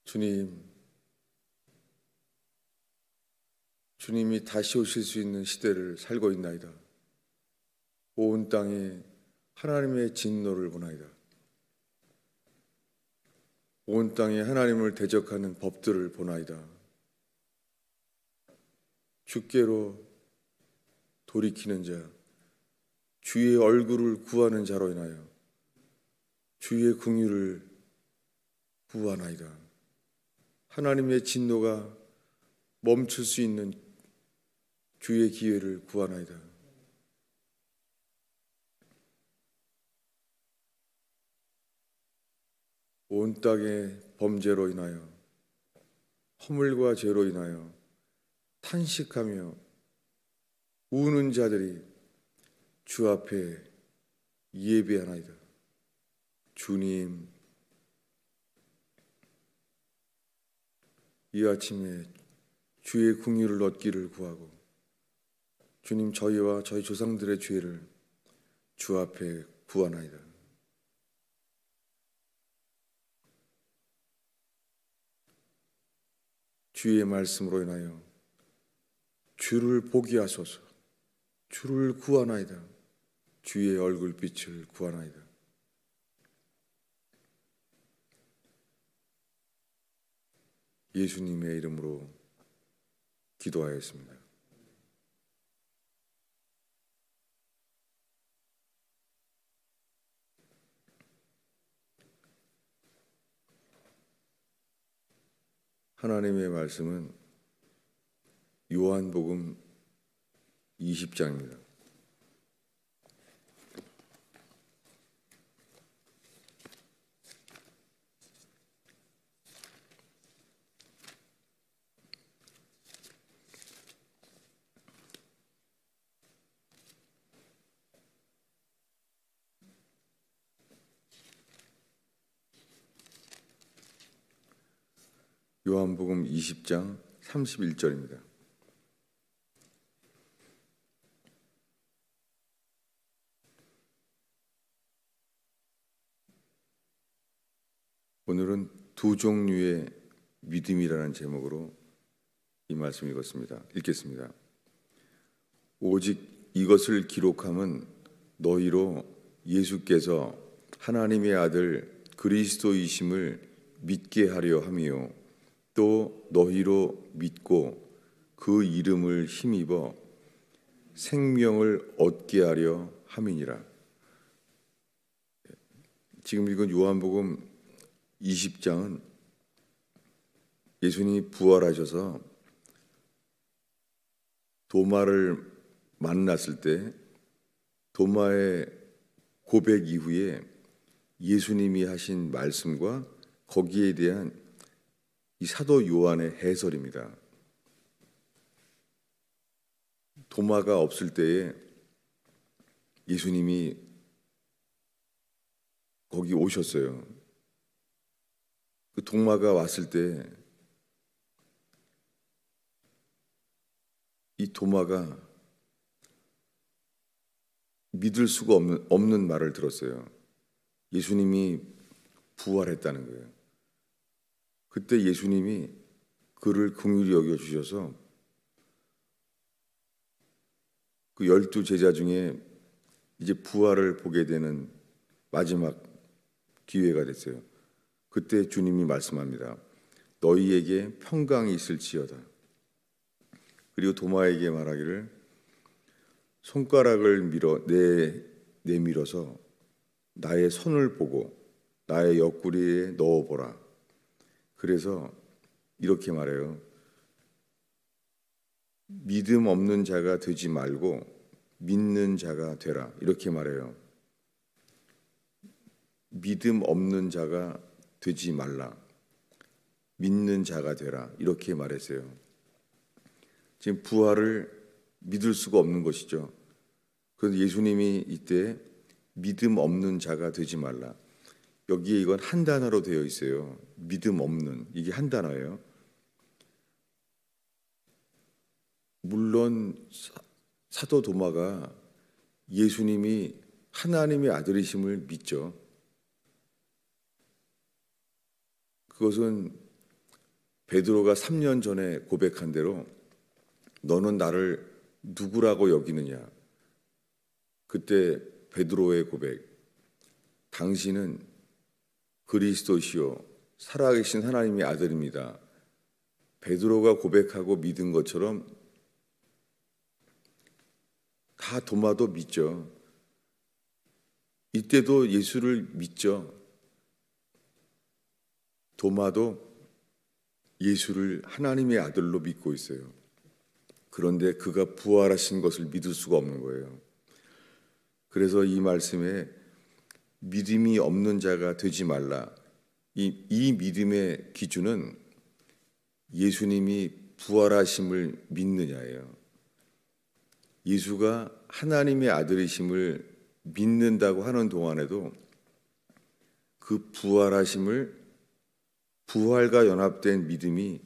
주님, 주님이 다시 오실 수 있는 시대를 살고 있나이다. 온 땅에 하나님의 진노를 보나이다. 온 땅에 하나님을 대적하는 법들을 보나이다. 주께로 돌이키는 자, 주의 얼굴을 구하는 자로 인하여 주의 긍휼을 구하나이다. 하나님의 진노가 멈출 수 있는 주의 기회를 구하나이다. 온 땅의 범죄로 인하여 허물과 죄로 인하여 탄식하며 우는 자들이 주 앞에 예배하나이다. 주님, 이 아침에 주의 긍휼을 얻기를 구하고, 주님, 저희와 저희 조상들의 죄를 주 앞에 구하나이다. 주의 말씀으로 인하여 주를 보게 하소서. 주를 구하나이다. 주의 얼굴빛을 구하나이다. 예수님의 이름으로 기도하였습니다. 하나님의 말씀은 요한복음 20장입니다. 요한복음 20장 31절입니다. 오늘은 두 종류의 믿음이라는 제목으로 이 말씀 읽겠습니다. 오직 이것을 기록함은 너희로 예수께서 하나님의 아들 그리스도이심을 믿게 하려 함이요 또 너희로 믿고 그 이름을 힘입어 생명을 얻게 하려 함이니라. 지금 읽은 요한복음 20장은 예수님이 부활하셔서 도마를 만났을 때 도마의 고백 이후에 예수님이 하신 말씀과 거기에 대한 이 사도 요한의 해설입니다. 도마가 없을 때에 예수님이 거기 오셨어요. 그 도마가 왔을 때 이 도마가 믿을 수가 없는 말을 들었어요. 예수님이 부활했다는 거예요. 그때 예수님이 그를 긍휼히 여겨주셔서 그 12 제자 중에 이제 부활을 보게 되는 마지막 기회가 됐어요. 그때 주님이 말씀합니다. 너희에게 평강이 있을지어다. 그리고 도마에게 말하기를 손가락을 내밀어서 나의 손을 보고 나의 옆구리에 넣어보라. 그래서 이렇게 말해요. 믿음 없는 자가 되지 말고 믿는 자가 되라. 이렇게 말해요. 믿음 없는 자가 되지 말라. 믿는 자가 되라. 이렇게 말했어요. 지금 부활을 믿을 수가 없는 것이죠. 그런데 예수님이 이때 믿음 없는 자가 되지 말라. 여기에 이건 한 단어로 되어 있어요. 믿음 없는, 이게 한 단어예요. 물론 사도 도마가 예수님이 하나님의 아들이심을 믿죠. 그것은 베드로가 3년 전에 고백한 대로 너는 나를 누구라고 여기느냐? 그때 베드로의 고백, 당신은 그리스도시요 살아계신 하나님의 아들입니다. 베드로가 고백하고 믿은 것처럼 다 도마도 믿죠. 이때도 예수를 믿죠. 도마도 예수를 하나님의 아들로 믿고 있어요. 그런데 그가 부활하신 것을 믿을 수가 없는 거예요. 그래서 이 말씀에 믿음이 없는 자가 되지 말라. 이 믿음의 기준은 예수님이 부활하심을 믿느냐예요. 예수가 하나님의 아들이심을 믿는다고 하는 동안에도 그 부활과 연합된 믿음이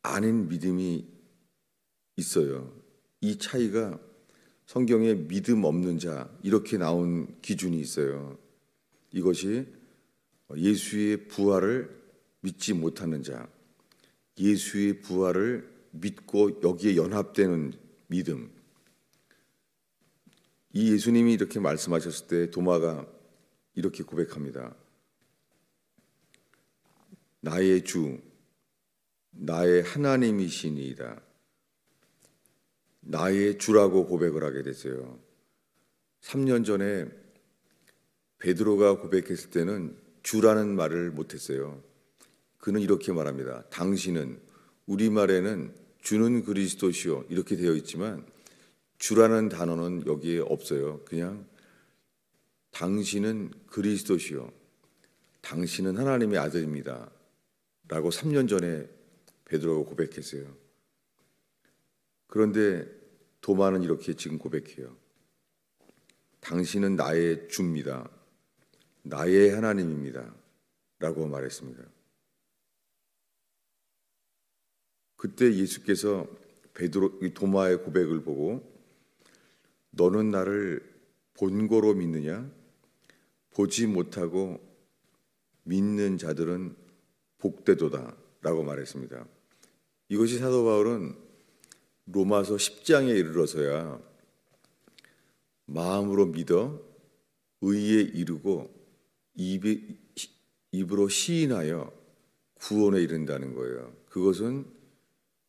아닌 믿음이 있어요. 이 차이가 성경에 믿음 없는 자 이렇게 나온 기준이 있어요. 이것이 예수의 부활을 믿지 못하는 자, 예수의 부활을 믿고 여기에 연합되는 믿음. 이 예수님이 이렇게 말씀하셨을 때 도마가 이렇게 고백합니다. 나의 주, 나의 하나님이시니이다. 나의 주라고 고백을 하게 됐어요. 3년 전에 베드로가 고백했을 때는 주라는 말을 못했어요. 그는 이렇게 말합니다. 당신은, 우리말에는 주는 그리스도시요 이렇게 되어 있지만 주라는 단어는 여기에 없어요. 그냥 당신은 그리스도시요, 당신은 하나님의 아들입니다 라고 3년 전에 베드로가 고백했어요. 그런데 도마는 이렇게 지금 고백해요. 당신은 나의 주입니다. 나의 하나님입니다 라고 말했습니다. 그때 예수께서 도마의 고백을 보고 너는 나를 본고로 믿느냐? 보지 못하고 믿는 자들은 복되도다 라고 말했습니다. 이것이 사도 바울은 로마서 10장에 이르러서야 마음으로 믿어 의에 이르고 입으로 시인하여 구원에 이른다는 거예요. 그것은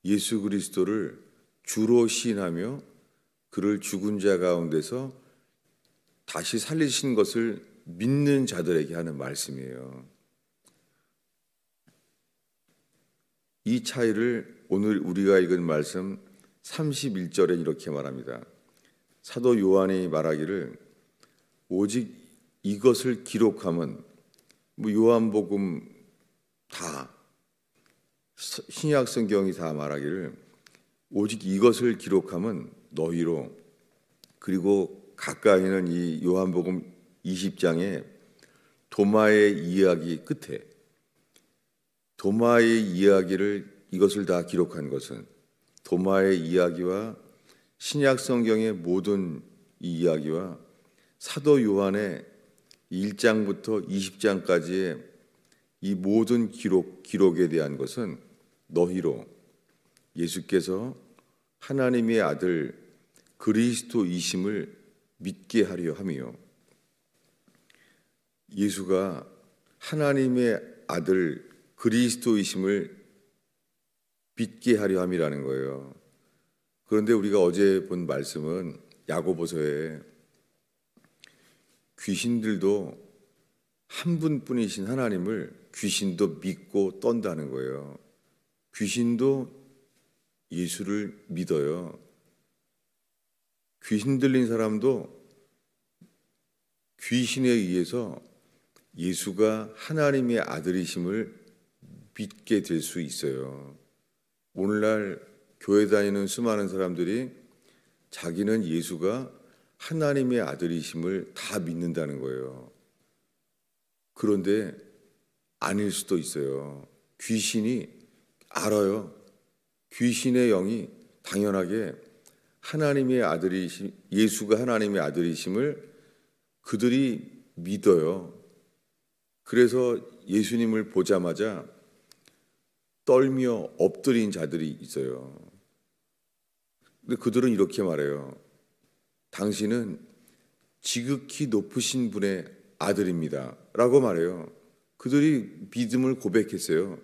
예수 그리스도를 주로 시인하며 그를 죽은 자 가운데서 다시 살리신 것을 믿는 자들에게 하는 말씀이에요. 이 차이를 오늘 우리가 읽은 말씀 31절에 이렇게 말합니다. 사도 요한이 말하기를 오직 이것을 기록함은, 요한복음 다 신약 성경이 다 말하기를 오직 이것을 기록함은 너희로, 그리고 가까이는 이 요한복음 20장에 도마의 이야기 끝에 도마의 이야기를 이것을 다 기록한 것은 도마의 이야기와 신약 성경의 모든 이 이야기와 사도 요한의 1장부터 20장까지의 이 모든 기록에 대한 것은 너희로 예수께서 하나님의 아들 그리스도이심을 믿게 하려 함이요. 예수가 하나님의 아들 그리스도이심을 믿게 하려 함이라는 거예요. 그런데 우리가 어제 본 말씀은 야고보서에 귀신들도 한 분뿐이신 하나님을 귀신도 믿고 떤다는 거예요. 귀신도 예수를 믿어요. 귀신 들린 사람도 귀신에 의해서 예수가 하나님의 아들이심을 믿게 될 수 있어요. 오늘날 교회 다니는 수많은 사람들이 자기는 예수가 하나님의 아들이심을 다 믿는다는 거예요. 그런데 아닐 수도 있어요. 귀신이 알아요. 귀신의 영이 당연하게 하나님의 아들이심, 예수가 하나님의 아들이심을 그들이 믿어요. 그래서 예수님을 보자마자 떨며 엎드린 자들이 있어요. 근데 그들은 이렇게 말해요. 당신은 지극히 높으신 분의 아들입니다 라고 말해요. 그들이 믿음을 고백했어요.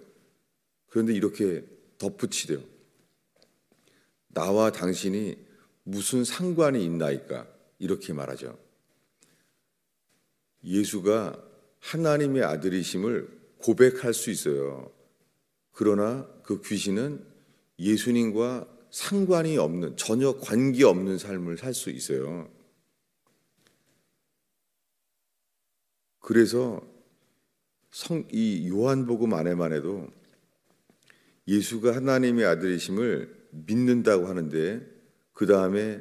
그런데 이렇게 덧붙이대요. 나와 당신이 무슨 상관이 있나이까? 이렇게 말하죠. 예수가 하나님의 아들이심을 고백할 수 있어요. 그러나 그 귀신은 예수님과 상관이 없는, 전혀 관계없는 삶을 살 수 있어요. 그래서 이 요한복음 안에만 해도 예수가 하나님의 아들이심을 믿는다고 하는데 그 다음에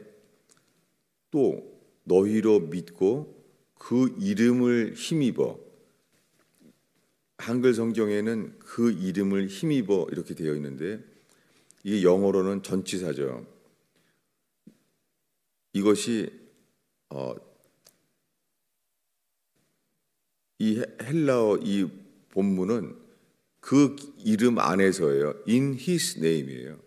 또 너희로 믿고 그 이름을 힘입어, 한글 성경에는 그 이름을 힘입어 이렇게 되어 있는데 이게 영어로는 전치사죠. 이것이 이 헬라어 이 본문은 그 이름 안에서예요. In His name이에요.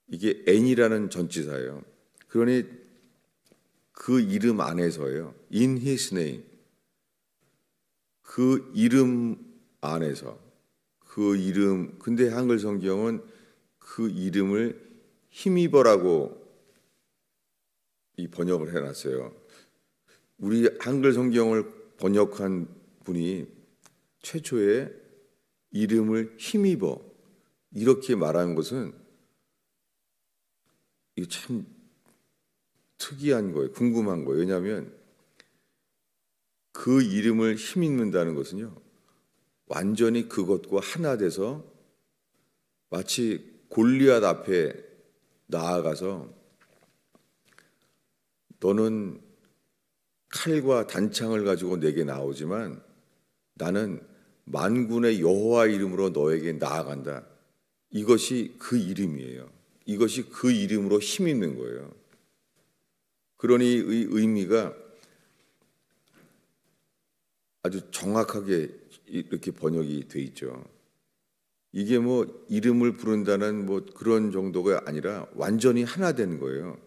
이게 N이라는 전치사예요. 그러니 그 이름 안에서예요. In His name. 그 이름 안에서. 그 이름. 근데 한글 성경은 그 이름을 힘입어라고 이 번역을 해놨어요. 우리 한글 성경을 번역한 분이 최초에 이름을 힘입어 이렇게 말한 것은 이게 참 특이한 거예요. 궁금한 거예요. 왜냐하면 그 이름을 힘입는다는 것은요, 완전히 그것과 하나 돼서 마치 골리앗 앞에 나아가서 너는 칼과 단창을 가지고 내게 나오지만 나는 만군의 여호와 이름으로 너에게 나아간다. 이것이 그 이름이에요. 이것이 그 이름으로 힘입는 거예요. 그러니 이 의미가 아주 정확하게 이렇게 번역이 돼 있죠. 이게 뭐 이름을 부른다는 뭐 그런 정도가 아니라 완전히 하나 된 거예요.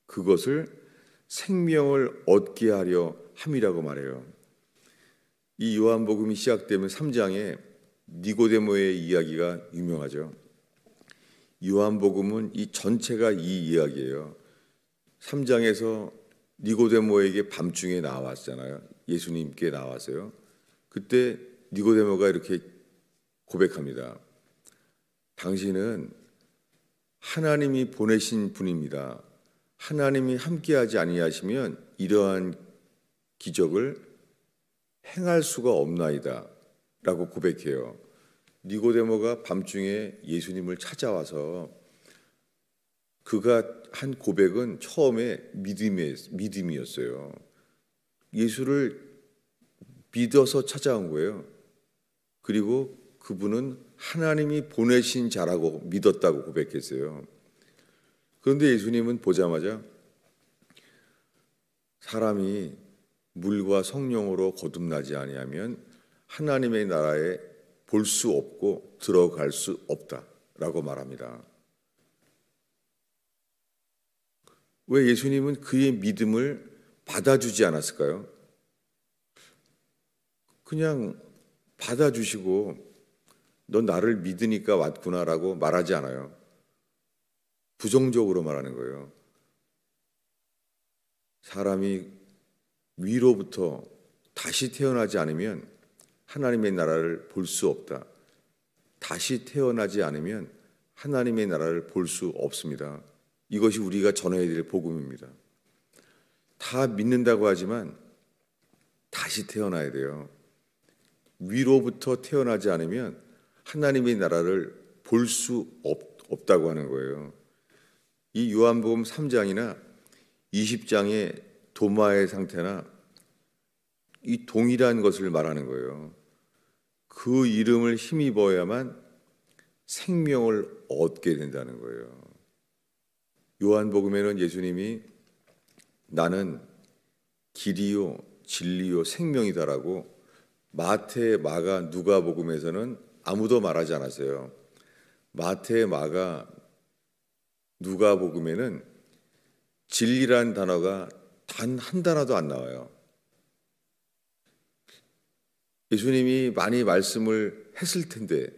그것을 생명을 얻게 하려 함이라고 말해요. 이 요한복음이 시작되면 3장에 니고데모의 이야기가 유명하죠. 요한복음은 이 전체가 이 이야기예요. 3장에서 니고데모에게 밤중에 나왔잖아요. 예수님께 나왔어요. 그때 니고데모가 이렇게 고백합니다. 당신은 하나님이 보내신 분입니다. 하나님이 함께하지 아니하시면 이러한 기적을 행할 수가 없나이다 라고 고백해요. 니고데모가 밤중에 예수님을 찾아와서 그가 한 고백은 처음에 믿음이었어요. 예수를 믿어서 찾아온 거예요. 그리고 그분은 하나님이 보내신 자라고 믿었다고 고백했어요. 그런데 예수님은 보자마자 사람이 물과 성령으로 거듭나지 아니하면 하나님의 나라에 볼 수 없고 들어갈 수 없다라고 말합니다. 왜 예수님은 그의 믿음을 받아주지 않았을까요? 그냥 받아주시고 너 나를 믿으니까 왔구나라고 말하지 않아요. 부정적으로 말하는 거예요. 사람이 위로부터 다시 태어나지 않으면 하나님의 나라를 볼 수 없다. 다시 태어나지 않으면 하나님의 나라를 볼 수 없습니다. 이것이 우리가 전해야 될 복음입니다. 다 믿는다고 하지만 다시 태어나야 돼요. 위로부터 태어나지 않으면 하나님의 나라를 볼 수 없다고 하는 거예요. 이 요한복음 3장이나 20장의 도마의 상태나 이 동일한 것을 말하는 거예요. 그 이름을 힘입어야만 생명을 얻게 된다는 거예요. 요한복음에는 예수님이 나는 길이요 진리요 생명이다라고 마태, 마가, 누가복음에서는 아무도 말하지 않았어요. 마태, 마가, 누가복음에는 진리란 단어가 단 한 단어도 안 나와요. 예수님이 많이 말씀을 했을 텐데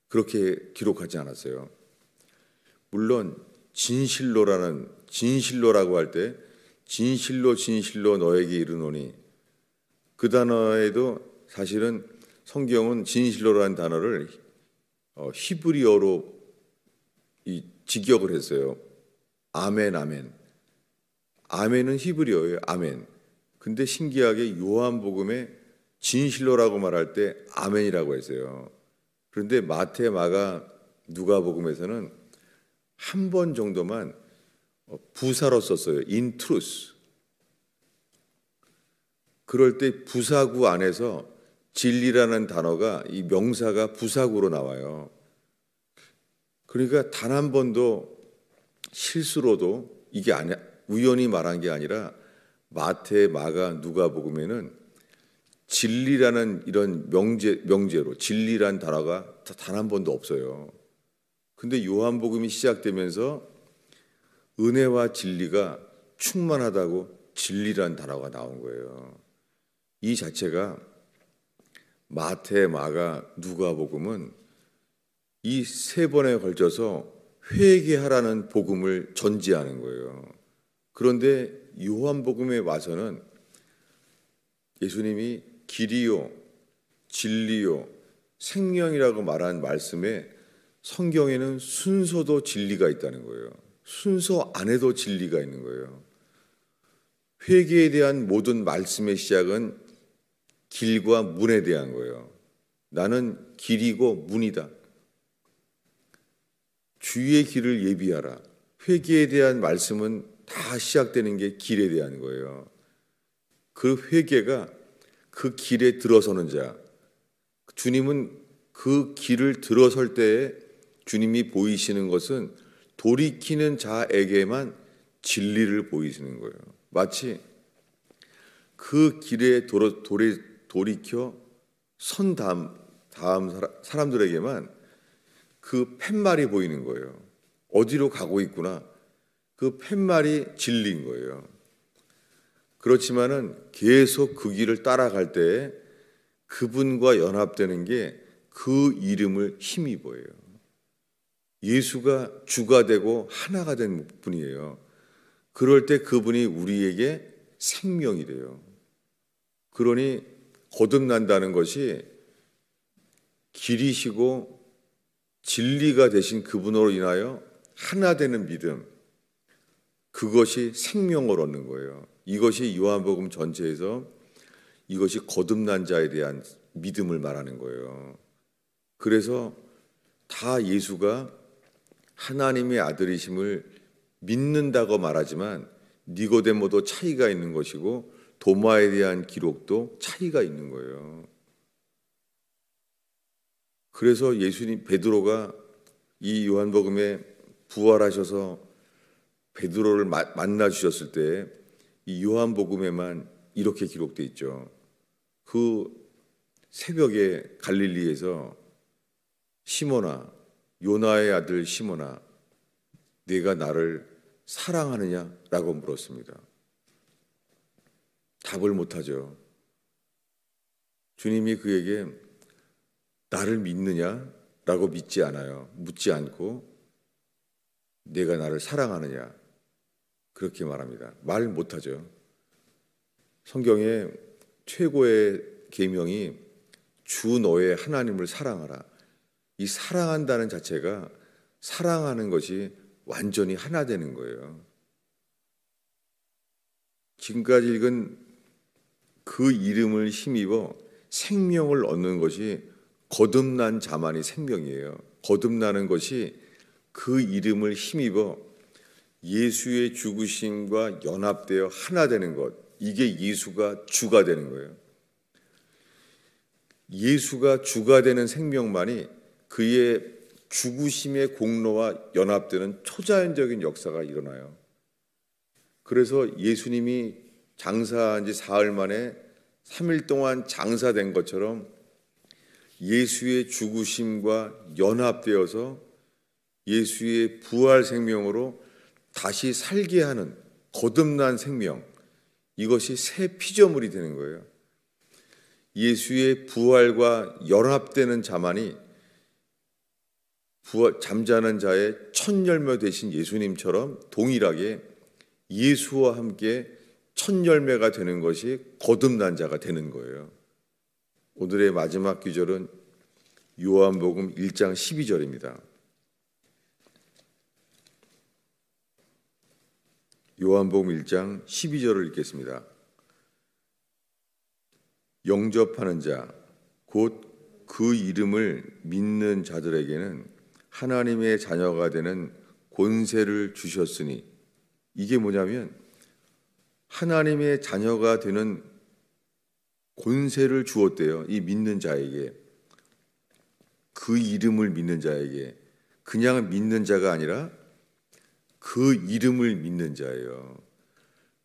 그렇게 기록하지 않았어요. 물론 진실로라고 할 때 진실로 진실로 너에게 이르노니, 그 단어에도 사실은 성경은 진실로라는 단어를 히브리어로 직역을 했어요. 아멘, 아멘. 아멘은 히브리어예요. 아멘. 근데 신기하게 요한복음에 진실로라고 말할 때 아멘이라고 했어요. 그런데 마태, 마가, 누가복음에서는 한 번 정도만 부사로 썼어요. in truth. 그럴 때 부사구 안에서 진리라는 단어가, 이 명사가 부사구로 나와요. 그러니까 단 한 번도 실수로도 이게 우연히 말한 게 아니라 마태, 마가, 누가복음에는 진리라는 이런 명제로 진리란 단어가 단 한 번도 없어요. 근데 요한복음이 시작되면서 은혜와 진리가 충만하다고 진리란 단어가 나온 거예요. 이 자체가 마태, 마가, 누가복음은 이 세 번에 걸쳐서 회개하라는 복음을 전제하는 거예요. 그런데 요한복음에 와서는 예수님이 길이요, 진리요, 생명이라고 말한 말씀에 성경에는 순서도 진리가 있다는 거예요. 순서 안에도 진리가 있는 거예요. 회개에 대한 모든 말씀의 시작은 길과 문에 대한 거예요. 나는 길이고 문이다. 주의 길을 예비하라. 회개에 대한 말씀은 다 시작되는 게 길에 대한 거예요. 그 회개가 그 길에 들어서는 자, 주님은 그 길을 들어설 때에 주님이 보이시는 것은 돌이키는 자에게만 진리를 보이시는 거예요. 마치 그 길에 돌이켜 선 다음 사람들에게만 그 팻말이 보이는 거예요. 어디로 가고 있구나. 그 팻말이 진리인 거예요. 그렇지만은 계속 그 길을 따라갈 때 그분과 연합되는 게 그 이름을 힘입어요. 예수가 주가 되고 하나가 된 분이에요. 그럴 때 그분이 우리에게 생명이 돼요. 그러니 거듭난다는 것이 길이시고 진리가 되신 그분으로 인하여 하나 되는 믿음, 그것이 생명을 얻는 거예요. 이것이 요한복음 전체에서 이것이 거듭난 자에 대한 믿음을 말하는 거예요. 그래서 다 예수가 하나님의 아들이심을 믿는다고 말하지만 니고데모도 차이가 있는 것이고 도마에 대한 기록도 차이가 있는 거예요. 그래서 베드로가 이 요한복음에 부활하셔서 베드로를 만나 주셨을 때 이 요한복음에만 이렇게 기록되어 있죠. 그 새벽에 갈릴리에서 시몬아, 요나의 아들 시몬아, 네가 나를 사랑하느냐라고 물었습니다. 답을 못하죠. 주님이 그에게 나를 믿느냐라고 묻지 않고 네가 나를 사랑하느냐 그렇게 말합니다. 말 못하죠. 성경의 최고의 계명이 주 너의 하나님을 사랑하라. 이 사랑한다는 자체가 사랑하는 것이 완전히 하나 되는 거예요. 지금까지 읽은 그 이름을 힘입어 생명을 얻는 것이 거듭난 자만이 생명이에요. 거듭나는 것이 그 이름을 힘입어 예수의 죽으심과 연합되어 하나 되는 것, 이게 예수가 주가 되는 거예요. 예수가 주가 되는 생명만이 그의 죽으심의 공로와 연합되는 초자연적인 역사가 일어나요. 그래서 예수님이 장사한 지 사흘 만에 3일 동안 장사된 것처럼 예수의 죽으심과 연합되어서 예수의 부활 생명으로 다시 살게 하는 거듭난 생명, 이것이 새 피조물이 되는 거예요. 예수의 부활과 연합되는 자만이 잠자는 자의 첫 열매 되신 예수님처럼 동일하게 예수와 함께 첫 열매가 되는 것이 거듭난 자가 되는 거예요. 오늘의 마지막 구절은 요한복음 1장 12절입니다. 요한복음 1장 12절을 읽겠습니다. 영접하는 자, 곧 그 이름을 믿는 자들에게는 하나님의 자녀가 되는 권세를 주셨으니, 이게 뭐냐면 하나님의 자녀가 되는 권세를 주었대요. 이 믿는 자에게, 그 이름을 믿는 자에게. 그냥 믿는 자가 아니라 그 이름을 믿는 자예요.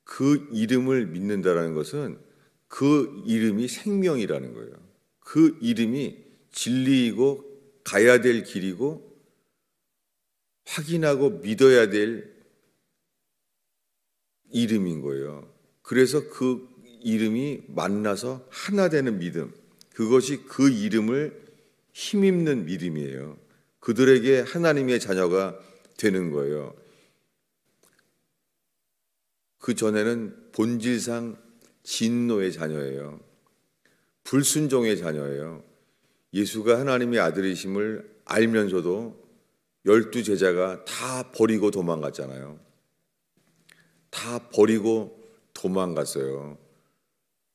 그 이름을 믿는다라는 것은 그 이름이 생명이라는 거예요. 그 이름이 진리이고 가야 될 길이고 확인하고 믿어야 될 이름인 거예요. 그래서 그 이름이 만나서 하나 되는 믿음, 그것이 그 이름을 힘입는 믿음이에요. 그들에게 하나님의 자녀가 되는 거예요. 그 전에는 본질상 진노의 자녀예요. 불순종의 자녀예요. 예수가 하나님의 아들이심을 알면서도 12 제자가 다 버리고 도망갔잖아요. 다 버리고 도망갔어요.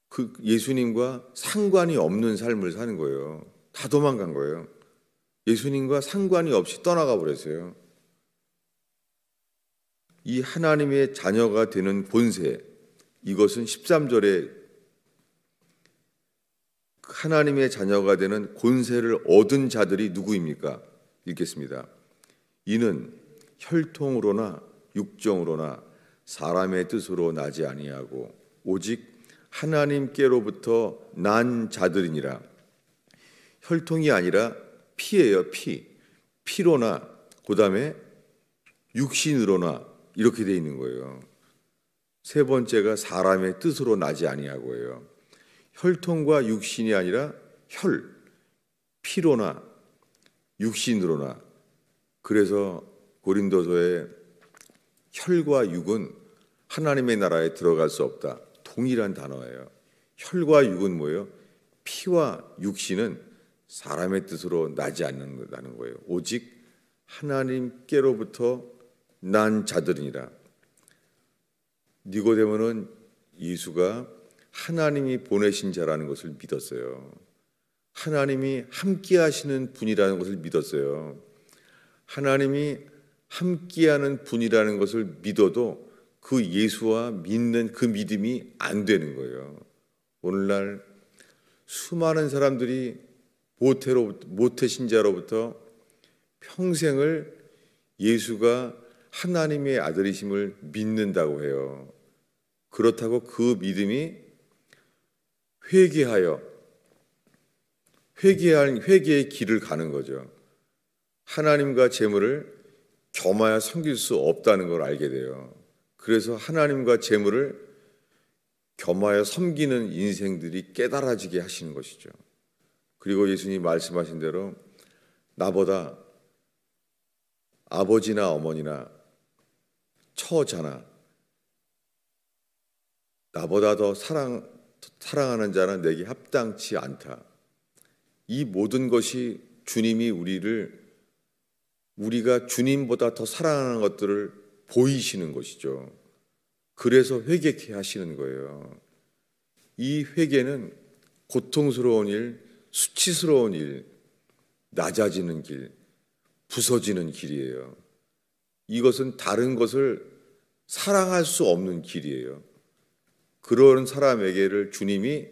그 예수님과 상관이 없는 삶을 사는 거예요. 다 도망간 거예요. 예수님과 상관이 없이 떠나가 버렸어요. 이 하나님의 자녀가 되는 본세, 이것은 13절에 하나님의 자녀가 되는 권세를 얻은 자들이 누구입니까? 읽겠습니다. 이는 혈통으로나 육정으로나 사람의 뜻으로 나지 아니하고 오직 하나님께로부터 난 자들이니라. 혈통이 아니라 피예요. 피로나 그다음에 육신으로나 이렇게 돼 있는 거예요. 세 번째가 사람의 뜻으로 나지 아니하고예요. 혈통과 육신이 아니라 피로나 육신으로나. 그래서 고린도서에 혈과 육은 하나님의 나라에 들어갈 수 없다. 동일한 단어예요. 혈과 육은 뭐예요? 피와 육신은 사람의 뜻으로 나지 않는다는 거예요. 오직 하나님께로부터 난 자들이니라. 니고데모는 예수가 하나님이 보내신 자라는 것을 믿었어요. 하나님이 함께 하시는 분이라는 것을 믿었어요. 하나님이 함께하는 분이라는 것을 믿어도 그 예수와 믿는 그 믿음이 안 되는 거예요. 오늘날 수많은 사람들이 모태 신자로부터 평생을 예수가 하나님의 아들이심을 믿는다고 해요. 그렇다고 그 믿음이 회개의 길을 가는 거죠. 하나님과 재물을 겸하여 섬길 수 없다는 걸 알게 돼요. 그래서 하나님과 재물을 겸하여 섬기는 인생들이 깨달아지게 하시는 것이죠. 그리고 예수님이 말씀하신 대로 나보다 아버지나 어머니나 처자나 나보다 더 사랑하는 자는 내게 합당치 않다. 이 모든 것이 주님이 우리가 주님보다 더 사랑하는 것들을 보이시는 것이죠. 그래서 회개케 하시는 거예요. 이 회개는 고통스러운 일, 수치스러운 일, 낮아지는 길, 부서지는 길이에요. 이것은 다른 것을 사랑할 수 없는 길이에요. 그런 사람에게를 주님이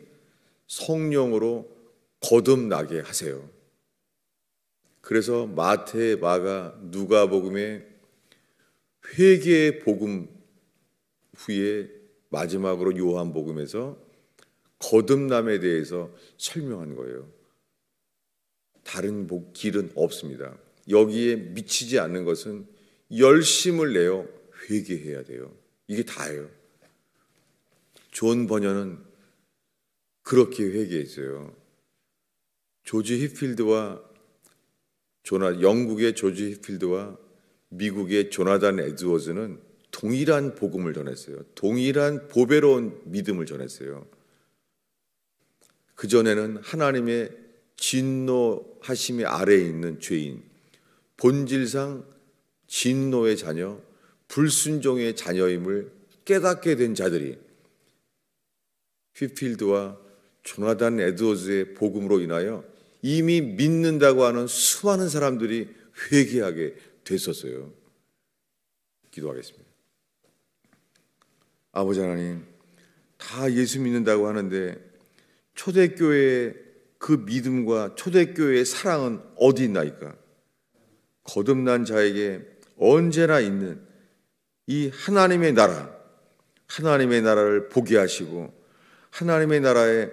성령으로 거듭나게 하세요. 그래서 마태, 마가, 누가복음의 회개의 복음 후에 마지막으로 요한복음에서 거듭남에 대해서 설명한 거예요. 다른 길은 없습니다. 여기에 미치지 않는 것은 열심을 내어 회개해야 돼요. 이게 다예요. 존 버녀는 그렇게 회개했어요. 조지 히필드와 영국의 조지 히필드와 미국의 조나단 에드워즈는 동일한 복음을 전했어요. 동일한 보배로운 믿음을 전했어요. 그전에는 하나님의 진노하심의 아래에 있는 죄인, 본질상 진노의 자녀, 불순종의 자녀임을 깨닫게 된 자들이 휘필드와 조나단 에드워즈의 복음으로 인하여 이미 믿는다고 하는 수많은 사람들이 회개하게 됐었어요. 기도하겠습니다. 아버지 하나님, 다 예수 믿는다고 하는데 초대교회의 그 믿음과 초대교회의 사랑은 어디 있나이까? 거듭난 자에게 언제나 있는 이 하나님의 나라, 하나님의 나라를 보게 하시고 하나님의 나라에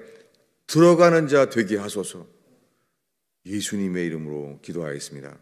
들어가는 자 되게 하소서. 예수님의 이름으로 기도하겠습니다.